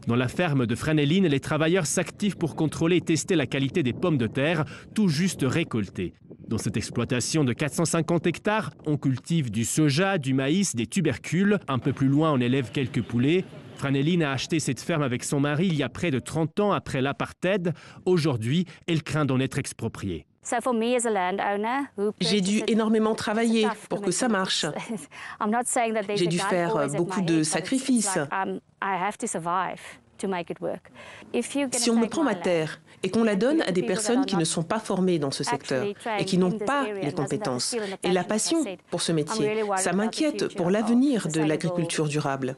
Dans la ferme de Franeline, les travailleurs s'activent pour contrôler et tester la qualité des pommes de terre, tout juste récoltées. Dans cette exploitation de 450 hectares, on cultive du soja, du maïs, des tubercules. Un peu plus loin, on élève quelques poulets. Franeline a acheté cette ferme avec son mari il y a près de 30 ans après l'apartheid. Aujourd'hui, elle craint d'en être expropriée. J'ai dû énormément travailler pour que ça marche. J'ai dû faire beaucoup de sacrifices. Si on me prend ma terre et qu'on la donne à des personnes qui ne sont pas formées dans ce secteur et qui n'ont pas les compétences et la passion pour ce métier, ça m'inquiète pour l'avenir de l'agriculture durable.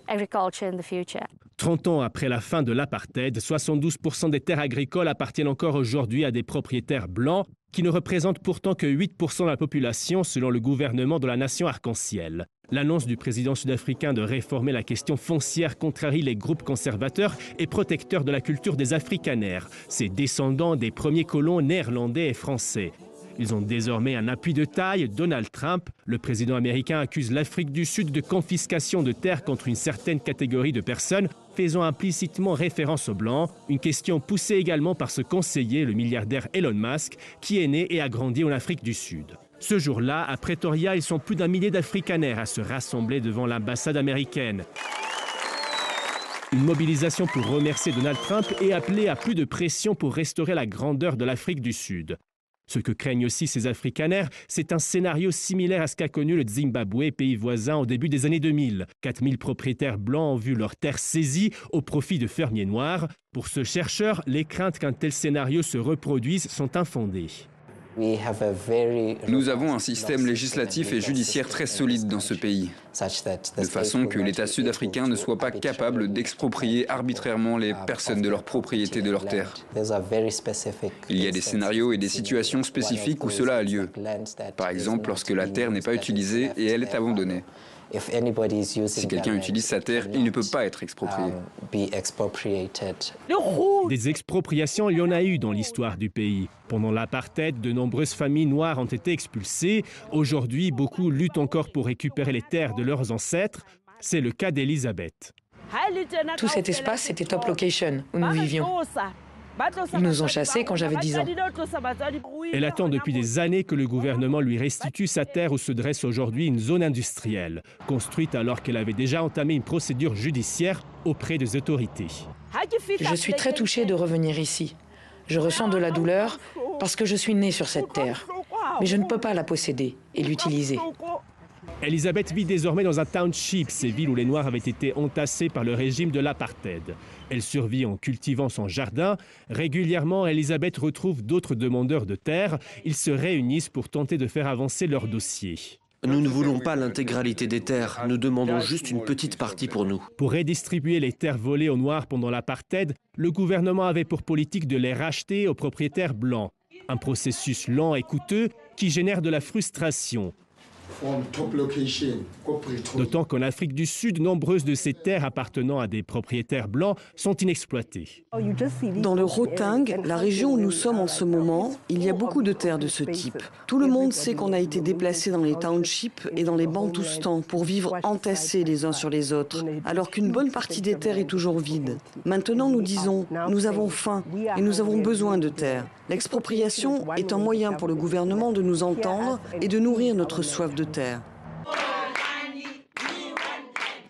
30 ans après la fin de l'apartheid, 72% des terres agricoles appartiennent encore aujourd'hui à des propriétaires blancs qui ne représentent pourtant que 8% de la population selon le gouvernement de la nation arc-en-ciel. L'annonce du président sud-africain de réformer la question foncière contrarie les groupes conservateurs et protecteurs de la culture des Afrikaners, ces descendants des premiers colons néerlandais et français. Ils ont désormais un appui de taille. Donald Trump, le président américain, accuse l'Afrique du Sud de confiscation de terres contre une certaine catégorie de personnes, faisant implicitement référence aux Blancs, une question poussée également par ce conseiller, le milliardaire Elon Musk, qui est né et a grandi en Afrique du Sud. Ce jour-là, à Pretoria, ils sont plus d'un millier d'Afrikaners à se rassembler devant l'ambassade américaine. Une mobilisation pour remercier Donald Trump et appeler à plus de pression pour restaurer la grandeur de l'Afrique du Sud. Ce que craignent aussi ces Afrikaners, c'est un scénario similaire à ce qu'a connu le Zimbabwe, pays voisin, au début des années 2000. 4000 propriétaires blancs ont vu leurs terres saisies au profit de fermiers noirs. Pour ce chercheur, les craintes qu'un tel scénario se reproduise sont infondées. Nous avons un système législatif et judiciaire très solide dans ce pays, de façon que l'État sud-africain ne soit pas capable d'exproprier arbitrairement les personnes de leur propriété de leurs terres. Il y a des scénarios et des situations spécifiques où cela a lieu. Par exemple, lorsque la terre n'est pas utilisée et elle est abandonnée. Si quelqu'un utilise sa terre, il ne peut pas être exproprié. Des expropriations, il y en a eu dans l'histoire du pays. Pendant l'apartheid, de nombreuses familles noires ont été expulsées. Aujourd'hui, beaucoup luttent encore pour récupérer les terres de leurs ancêtres. C'est le cas d'Elizabeth. Tout cet espace, c'était Top Location, où nous vivions. Ils nous ont chassés quand j'avais 10 ans. Elle attend depuis des années que le gouvernement lui restitue sa terre où se dresse aujourd'hui une zone industrielle, construite alors qu'elle avait déjà entamé une procédure judiciaire auprès des autorités. Je suis très touchée de revenir ici. Je ressens de la douleur parce que je suis née sur cette terre. Mais je ne peux pas la posséder et l'utiliser. Elizabeth vit désormais dans un township, ces villes où les Noirs avaient été entassés par le régime de l'apartheid. Elle survit en cultivant son jardin. Régulièrement, Elizabeth retrouve d'autres demandeurs de terre. Ils se réunissent pour tenter de faire avancer leur dossier. Nous ne voulons pas l'intégralité des terres, nous demandons juste une petite partie pour nous. Pour redistribuer les terres volées aux Noirs pendant l'apartheid, le gouvernement avait pour politique de les racheter aux propriétaires blancs. Un processus lent et coûteux qui génère de la frustration. D'autant qu'en Afrique du Sud, nombreuses de ces terres appartenant à des propriétaires blancs sont inexploitées. Dans le Gauteng, la région où nous sommes en ce moment, il y a beaucoup de terres de ce type. Tout le monde sait qu'on a été déplacés dans les townships et dans les bantoustans pour vivre entassés les uns sur les autres, alors qu'une bonne partie des terres est toujours vide. Maintenant, nous disons, nous avons faim et nous avons besoin de terres. L'expropriation est un moyen pour le gouvernement de nous entendre et de nourrir notre soif de terre.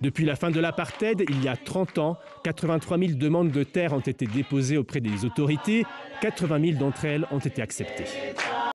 Depuis la fin de l'apartheid, il y a 30 ans, 83 000 demandes de terre ont été déposées auprès des autorités. 80 000 d'entre elles ont été acceptées.